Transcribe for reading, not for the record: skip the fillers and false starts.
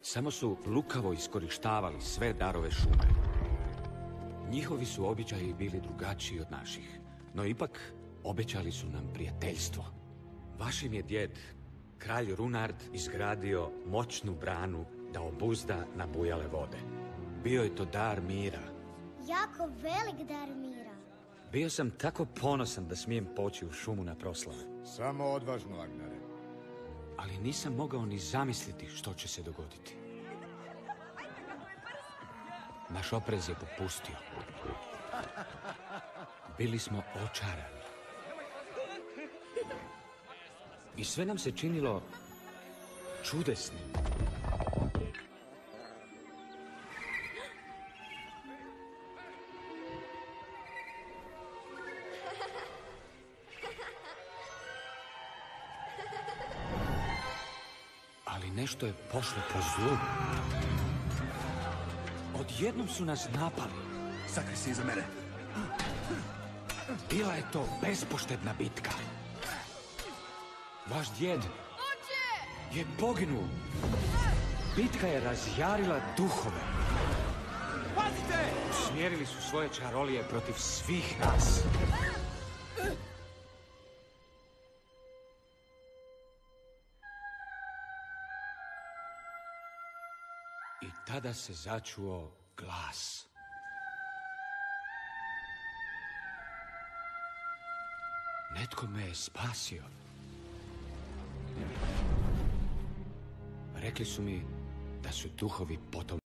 Samo su lukavo iskorištavali sve darove šume. Njihovi su običaji bili drugačiji od naših, no ipak obećali su nam prijateljstvo. Vašim je djed, kralj Runard, izgradio moćnu branu da obuzda nabujale vode. Bio je to dar mira. Jako velik dar mira. Bio sam tako ponosan da smijem poći u šumu na proslave. Samo odvažno, Agnare. Ali nisam mogao ni zamisliti što će se dogoditi. Naš oprez je popustio. Bili smo očarani. I sve nam se činilo čudesnim. Ali nešto je pošlo po zlu. Odjednom su nas napali. Sakri se iza mene. Bila je to bespoštedna bitka. Vaš djed je poginuo. Bitka je razjarila duhove. Pazite! Usmjerili su svoje čarolije protiv svih nas. I tada se začuo glas. Netko me je spasio. Rekli su mi da su duhovi potom